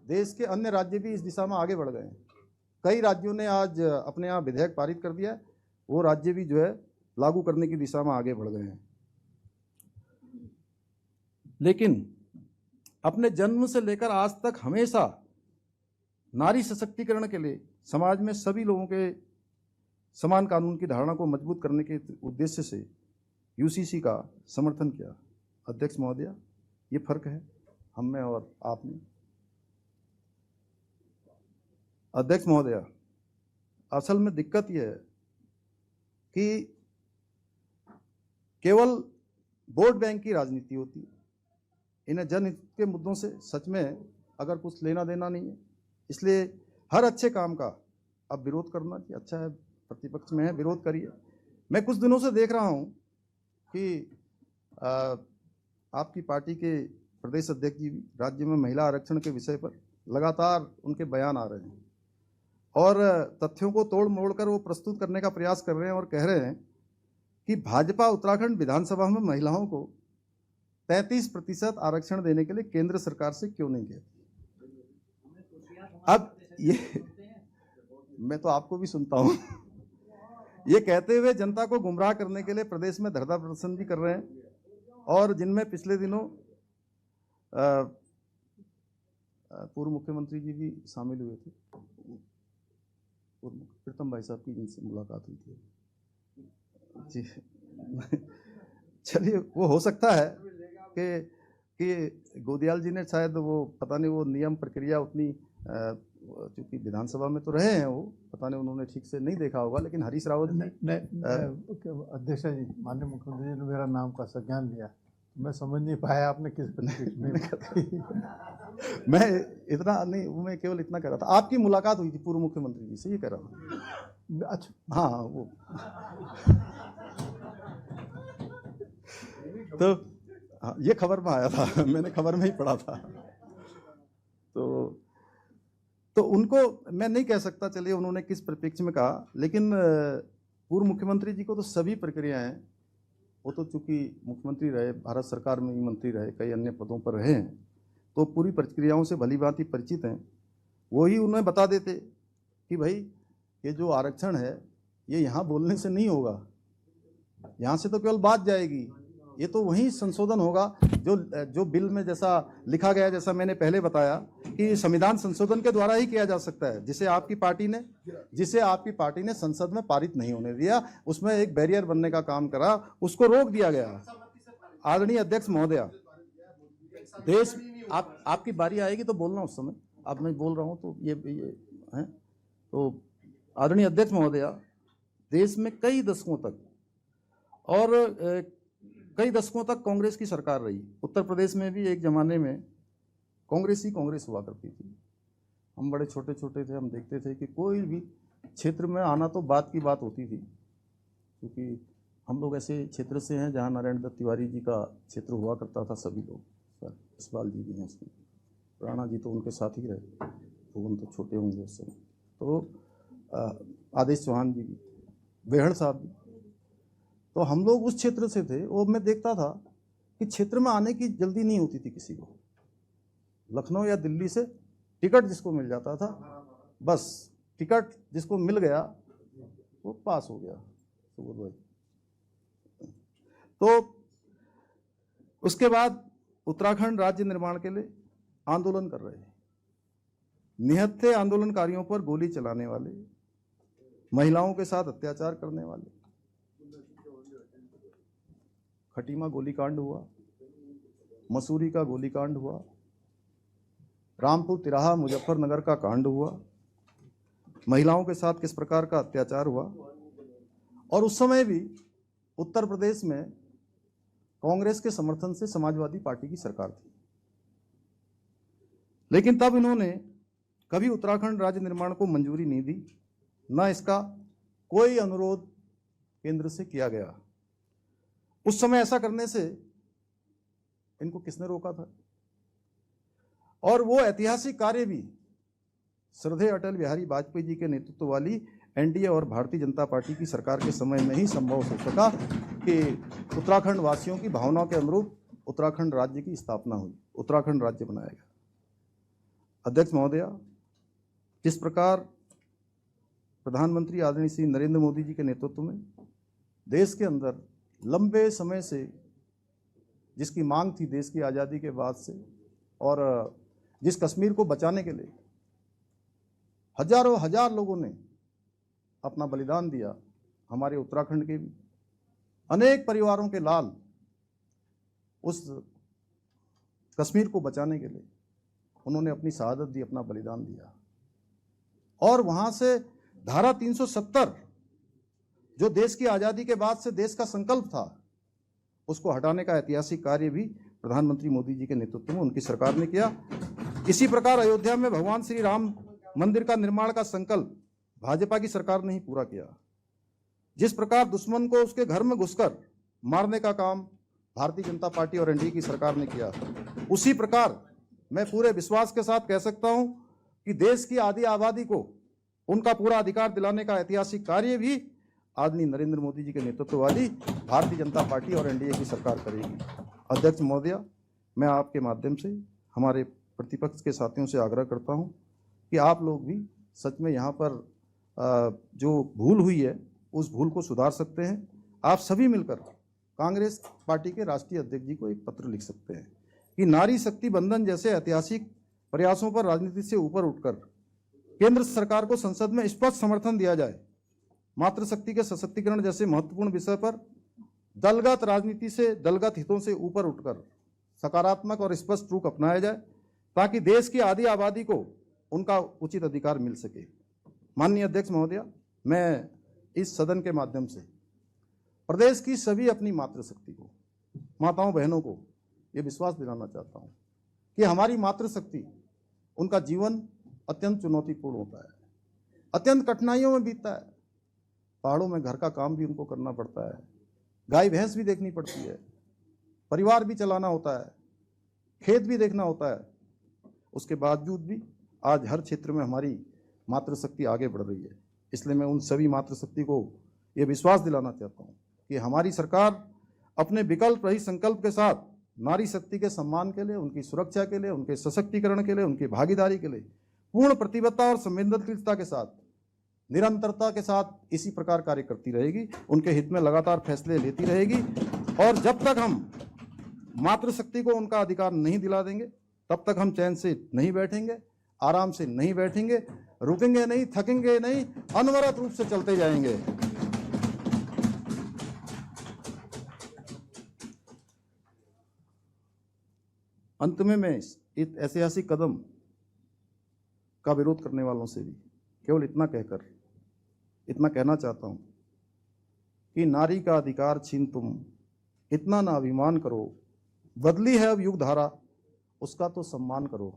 देश के अन्य राज्य भी इस दिशा में आगे बढ़ गए हैं। कई राज्यों ने आज अपने यहाँ विधेयक पारित कर दिया है, वो राज्य भी जो है लागू करने की दिशा में आगे बढ़ गए हैं। लेकिन अपने जन्म से लेकर आज तक हमेशा नारी सशक्तिकरण के लिए समाज में सभी लोगों के समान कानून की धारणा को मजबूत करने के उद्देश्य से यूसीसी का समर्थन किया। अध्यक्ष महोदया, ये फर्क है हम में और आप में। अध्यक्ष महोदया, असल में दिक्कत यह है कि केवल वोट बैंक की राजनीति होती है। इन्हें जनहित के मुद्दों से सच में अगर कुछ लेना देना नहीं है, इसलिए हर अच्छे काम का अब विरोध करना चाहिए। अच्छा है, प्रतिपक्ष में है, विरोध करिए। मैं कुछ दिनों से देख रहा हूं कि आपकी पार्टी के प्रदेश अध्यक्ष जी राज्य में महिला आरक्षण के विषय पर लगातार उनके बयान आ रहे हैं और तथ्यों को तोड़ मोड़ कर वो प्रस्तुत करने का प्रयास कर रहे हैं और कह रहे हैं कि भाजपा उत्तराखंड विधानसभा में महिलाओं को 33% आरक्षण देने के लिए केंद्र सरकार से क्यों नहीं कहती। अब ये मैं तो आपको भी सुनता हूं। ये कहते हुए जनता को गुमराह करने के लिए प्रदेश में धरना प्रदर्शन भी कर रहे हैं और जिनमें पिछले दिनों पूर्व मुख्यमंत्री जी भी शामिल हुए थे। प्रीतम भाई साहब की जिनसे मुलाकात हुई थी जी। चलिए, वो हो सकता है कि गोदियाल जी ने शायद वो पता नहीं, वो नियम प्रक्रिया उतनी चूंकि विधानसभा में तो रहे हैं, वो पता नहीं उन्होंने ठीक से नहीं देखा होगा। लेकिन हरीश रावत जी अध्यक्ष जी, माननीय मुख्यमंत्री जी ने मेरा नाम का संज्ञान लिया, मैं समझ नहीं पाया आपने किस परिप्रेक्ष्य में। मैं इतना नहीं, मैं केवल इतना कह रहा था, आपकी मुलाकात हुई थी पूर्व मुख्यमंत्री जी से, ये कह रहा था। अच्छा, हाँ वो तो हाँ, ये खबर में आया था, मैंने खबर में ही पढ़ा था। तो उनको मैं नहीं कह सकता, चलिए उन्होंने किस परिप्रेक्ष्य में कहा, लेकिन पूर्व मुख्यमंत्री जी को तो सभी प्रक्रियाएं, वो तो चूंकि मुख्यमंत्री रहे, भारत सरकार में ही मंत्री रहे, कई अन्य पदों पर रहे हैं, तो पूरी प्रक्रियाओं से भली भांति परिचित हैं। वही उन्हें बता देते कि भाई ये जो आरक्षण है ये यहाँ बोलने से नहीं होगा, यहाँ से तो केवल बात जाएगी, ये तो वही संशोधन होगा जो बिल में जैसा लिखा गया, जैसा मैंने पहले बताया कि संविधान संशोधन के द्वारा ही किया जा सकता है, जिसे आपकी पार्टी ने संसद में पारित नहीं होने दिया, उसमें एक बैरियर बनने का काम करा, उसको रोक दिया गया। आदरणीय अध्यक्ष महोदया, देश आपकी बारी आएगी तो बोलना उस समय, अब मैं बोल रहा हूँ तो ये है। तो आदरणीय अध्यक्ष महोदया, देश में कई दशकों तक कांग्रेस की सरकार रही। उत्तर प्रदेश में भी एक ज़माने में कांग्रेस हुआ करती थी। हम बड़े छोटे छोटे थे, हम देखते थे कि कोई भी क्षेत्र में आना तो बात की बात होती थी, क्योंकि हम लोग ऐसे क्षेत्र से हैं जहाँ नारायण दत्त तिवारी जी का क्षेत्र हुआ करता था। सभी लोग, सर इस्बाल जी भी हैं उसमें, राणा जी तो उनके साथ ही रहे, तो उन तो छोटे होंगे उस समय, तो आदेश चौहान जी भी, बेहड़ साहब भी, तो हम लोग उस क्षेत्र से थे। वो मैं देखता था कि क्षेत्र में आने की जल्दी नहीं होती थी किसी को। लखनऊ या दिल्ली से टिकट जिसको मिल जाता था, बस टिकट जिसको मिल गया वो पास हो गया। तो उसके बाद उत्तराखंड राज्य निर्माण के लिए आंदोलन कर रहे, निहत्थे आंदोलनकारियों पर गोली चलाने वाले, महिलाओं के साथ अत्याचार करने वाले, खटीमा गोलीकांड हुआ, मसूरी का गोलीकांड हुआ, रामपुर तिराहा मुजफ्फरनगर का कांड हुआ, महिलाओं के साथ किस प्रकार का अत्याचार हुआ। और उस समय भी उत्तर प्रदेश में कांग्रेस के समर्थन से समाजवादी पार्टी की सरकार थी, लेकिन तब इन्होंने कभी उत्तराखंड राज्य निर्माण को मंजूरी नहीं दी, न इसका कोई अनुरोध केंद्र से किया गया। उस समय ऐसा करने से इनको किसने रोका था? और वो ऐतिहासिक कार्य भी श्रद्धेय अटल बिहारी वाजपेयी जी के नेतृत्व वाली एनडीए और भारतीय जनता पार्टी की सरकार के समय में ही संभव हो सका कि उत्तराखंड वासियों की भावनाओं के अनुरूप उत्तराखंड राज्य की स्थापना हुई, उत्तराखंड राज्य बनाया गया। अध्यक्ष महोदया, जिस प्रकार प्रधानमंत्री आदरणीय श्री नरेंद्र मोदी जी के नेतृत्व में देश के अंदर लंबे समय से जिसकी मांग थी देश की आज़ादी के बाद से, और जिस कश्मीर को बचाने के लिए हजारों हजार लोगों ने अपना बलिदान दिया, हमारे उत्तराखंड के भी अनेक परिवारों के लाल उस कश्मीर को बचाने के लिए उन्होंने अपनी शहादत दी, अपना बलिदान दिया। और वहां से धारा 370 जो देश की आज़ादी के बाद से देश का संकल्प था, उसको हटाने का ऐतिहासिक कार्य भी प्रधानमंत्री मोदी जी के नेतृत्व में उनकी सरकार ने किया। इसी प्रकार अयोध्या में भगवान श्री राम मंदिर का निर्माण का संकल्प भाजपा की सरकार ने ही पूरा किया। जिस प्रकार दुश्मन को उसके घर में घुसकर मारने का काम भारतीय जनता पार्टी और एनडीए की सरकार ने किया, उसी प्रकार मैं पूरे विश्वास के साथ कह सकता हूं कि देश की आधी आबादी को उनका पूरा अधिकार दिलाने का ऐतिहासिक कार्य भी आदरणीय नरेंद्र मोदी जी के नेतृत्व वाली भारतीय जनता पार्टी और एनडीए की सरकार करेगी। अध्यक्ष महोदया, मैं आपके माध्यम से हमारे प्रतिपक्ष के साथियों से आग्रह करता हूं कि आप लोग भी सच में यहाँ पर जो भूल हुई है उस भूल को सुधार सकते हैं। आप सभी मिलकर कांग्रेस पार्टी के राष्ट्रीय अध्यक्ष जी को एक पत्र लिख सकते हैं कि नारी शक्ति बंधन जैसे ऐतिहासिक प्रयासों पर राजनीति से ऊपर उठकर केंद्र सरकार को संसद में स्पष्ट समर्थन दिया जाए। मातृशक्ति के सशक्तिकरण जैसे महत्वपूर्ण विषय पर दलगत राजनीति से, दलगत हितों से ऊपर उठकर सकारात्मक और स्पष्ट रुख अपनाया जाए ताकि देश की आधी आबादी को उनका उचित अधिकार मिल सके। माननीय अध्यक्ष महोदय, मैं इस सदन के माध्यम से प्रदेश की सभी अपनी मातृशक्ति को, माताओं बहनों को ये विश्वास दिलाना चाहता हूँ कि हमारी मातृशक्ति, उनका जीवन अत्यंत चुनौतीपूर्ण होता है, अत्यंत कठिनाइयों में बीतता है। पहाड़ों में घर का काम भी उनको करना पड़ता है, गाय भैंस भी देखनी पड़ती है, परिवार भी चलाना होता है, खेत भी देखना होता है। उसके बावजूद भी आज हर क्षेत्र में हमारी मातृशक्ति आगे बढ़ रही है। इसलिए मैं उन सभी मातृशक्ति को ये विश्वास दिलाना चाहता हूँ कि हमारी सरकार अपने विकल्प रहित संकल्प के साथ नारी शक्ति के सम्मान के लिए, उनकी सुरक्षा के लिए, उनके सशक्तिकरण के लिए, उनकी भागीदारी के लिए पूर्ण प्रतिबद्धता और संवेदनशीलता के साथ, निरंतरता के साथ इसी प्रकार कार्य करती रहेगी, उनके हित में लगातार फैसले लेती रहेगी। और जब तक हम मातृशक्ति को उनका अधिकार नहीं दिला देंगे, तब तक हम चैन से नहीं बैठेंगे, आराम से नहीं बैठेंगे, रुकेंगे नहीं, थकेंगे नहीं, अनवरत रूप से चलते जाएंगे। अंत में मैं इस ऐतिहासिक कदम का विरोध करने वालों से भी केवल इतना कहना चाहता हूं कि नारी का अधिकार छीन तुम इतना ना अभिमान करो, बदली है अब युग धारा, उसका तो सम्मान करो।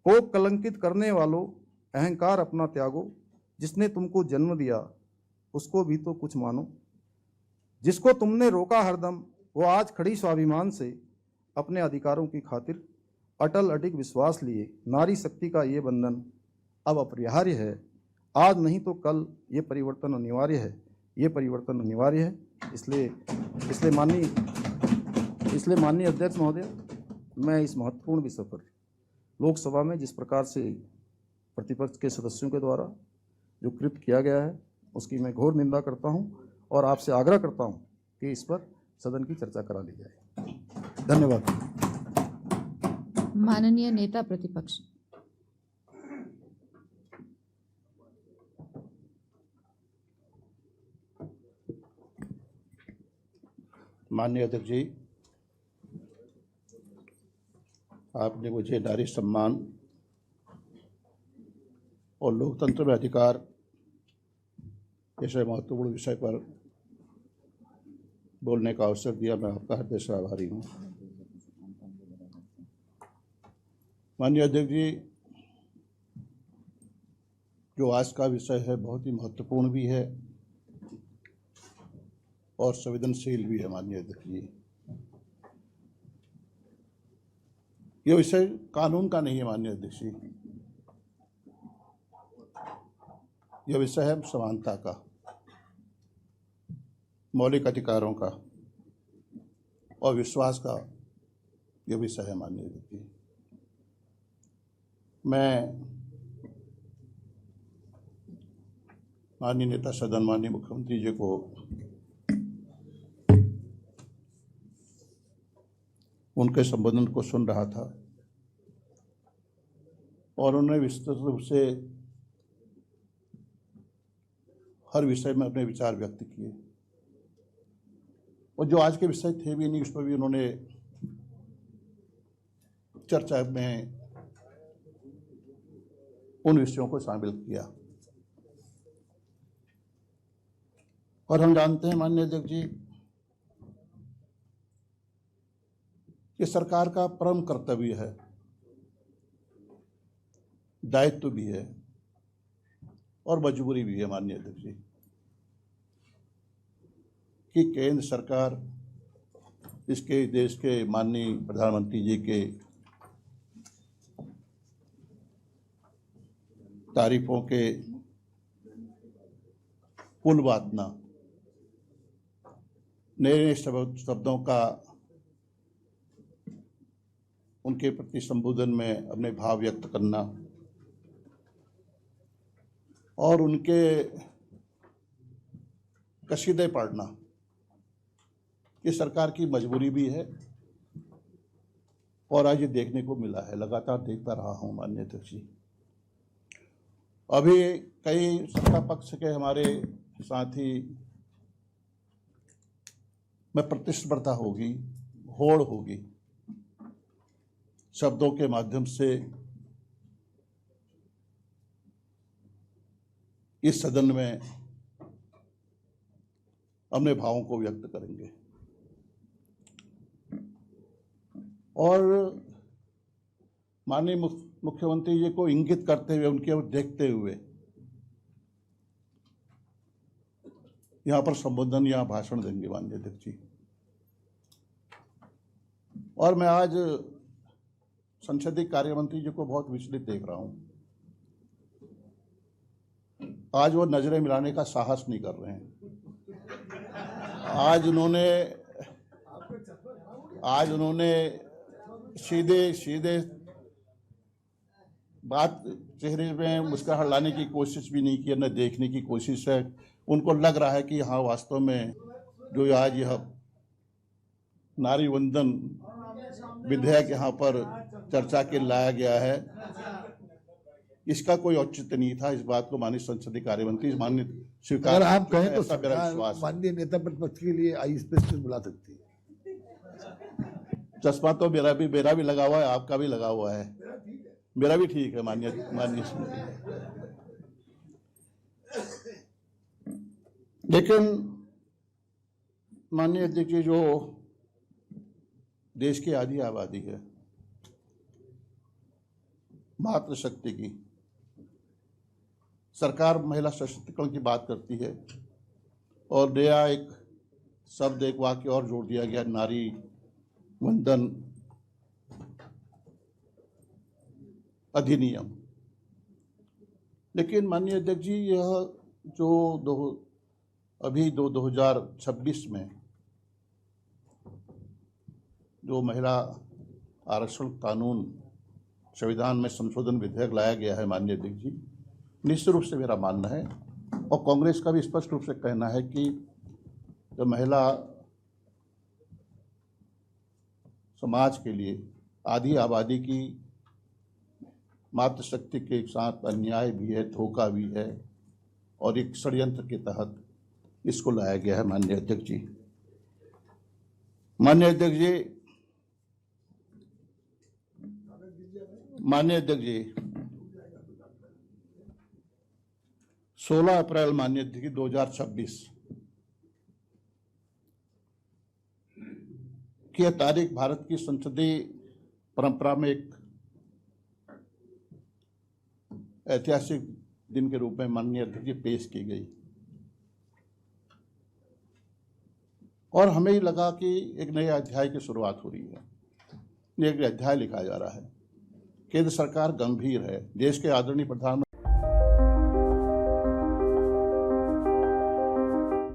को कलंकित करने वालों अहंकार अपना त्यागो, जिसने तुमको जन्म दिया उसको भी तो कुछ मानो। जिसको तुमने रोका हरदम, वो आज खड़ी स्वाभिमान से अपने अधिकारों की खातिर अटल अडिग विश्वास लिए। नारी शक्ति का ये बंधन अब अपरिहार्य है, आज नहीं तो कल ये परिवर्तन अनिवार्य है, ये परिवर्तन अनिवार्य है। इसलिए माननीय अध्यक्ष महोदय, मैं इस महत्वपूर्ण विषय पर लोकसभा में जिस प्रकार से प्रतिपक्ष के सदस्यों के द्वारा जो कृत्य किया गया है, उसकी मैं घोर निंदा करता हूं और आपसे आग्रह करता हूं कि इस पर सदन की चर्चा करा ली जाए। धन्यवाद। माननीय नेता प्रतिपक्ष। माननीय अध्यक्ष जी, आपने मुझे नारी सम्मान और लोकतंत्र में अधिकार जैसे महत्वपूर्ण विषय पर बोलने का अवसर दिया। मैं आपका हृदय से आभारी हूँ। माननीय अध्यक्ष जी, जो आज का विषय है बहुत ही महत्वपूर्ण भी है और संवेदनशील भी है। माननीय अध्यक्ष जी, यह विषय कानून का नहीं है। माननीय अध्यक्ष जी, यह विषय है समानता का, मौलिक अधिकारों का और विश्वास का यह विषय है। माननीय अध्यक्ष जी, मैं माननीय नेता सदन, माननीय मुख्यमंत्री जी को उनके संबोधन को सुन रहा था और उन्होंने विस्तृत रूप से हर विषय में अपने विचार व्यक्त किए और जो आज के विषय थे भी नहीं, उस पर भी उन्होंने चर्चा में उन विषयों को शामिल किया। और हम जानते हैं माननीय अध्यक्ष जी कि सरकार का परम कर्तव्य है, दायित्व भी है और मजबूरी भी है। माननीय अध्यक्ष जी, कि केंद्र सरकार इसके देश के माननीय प्रधानमंत्री जी के तारीफों के पुल बांधना, नए शब्दों का उनके प्रति संबोधन में अपने भाव व्यक्त करना और उनके कसीदे पढ़ना, ये सरकार की मजबूरी भी है और आज ये देखने को मिला है, लगातार देखता रहा हूँ। माननीय अध्यक्ष जी, अभी कई सत्ता पक्ष के हमारे साथी में प्रतिस्पर्धा होगी, होड़ होगी, शब्दों के माध्यम से इस सदन में अपने भावों को व्यक्त करेंगे। और माननीय मुख्यमंत्री जी को इंगित करते हुए, उनके ओर देखते हुए यहाँ पर संबोधन या भाषण देंगे माननीय अध्यक्ष जी। और मैं आज संसदीय कार्य मंत्री जी को बहुत विचलित देख रहा हूं। आज वो नजरें मिलाने का साहस नहीं कर रहे हैं। आज उन्होंने सीधे बात चेहरे में मुस्कुराहट लाने की कोशिश भी नहीं की, न देखने की कोशिश है। उनको लग रहा है कि हाँ, वास्तव में जो आज यह नारी वंदन विधेयक यहाँ पर चर्चा के लाया गया है, इसका कोई औचित्य नहीं था। इस बात को माननीय संसदीय कार्य मंत्री माननीय स्वीकार, अगर आप कहें तो ऐसा मेरा विश्वास है। माननीय नेता प्रतिपक्ष के लिए आई स्पेशलिस्ट बुला सकती है। चश्मा तो मेरा भी लगा हुआ है, आपका भी लगा हुआ है, मेरा भी ठीक है माननीय। लेकिन माननीय अध्यक्ष जी, जो देश की आधी आबादी है, मातृशक्ति की, सरकार महिला सशक्तिकरण की बात करती है और नया एक शब्द, एक वाक्य और जोड़ दिया गया, नारी वंदन अधिनियम। लेकिन माननीय अध्यक्ष जी, यह जो 2026 में जो महिला आरक्षण कानून संविधान में संशोधन विधेयक लाया गया है माननीय अध्यक्ष जी, निश्चित रूप से मेरा मानना है और कांग्रेस का भी स्पष्ट रूप से कहना है कि जो महिला समाज के लिए आधी आबादी की मातृशक्ति के साथ अन्याय भी है, धोखा भी है और एक षड्यंत्र के तहत इसको लाया गया है माननीय अध्यक्ष जी। माननीय अध्यक्ष जी, 16 अप्रैल माननीय अध्यक्ष जी 2026 की यह तारीख भारत की संसदीय परंपरा में एक ऐतिहासिक दिन के रूप में माननीय अध्यक्ष जी पेश की गई और हमें ही लगा कि एक नए अध्याय की शुरुआत हो रही है, एक अध्याय लिखा जा रहा है। केंद्र सरकार गंभीर है। देश के आदरणीय प्रधानमंत्री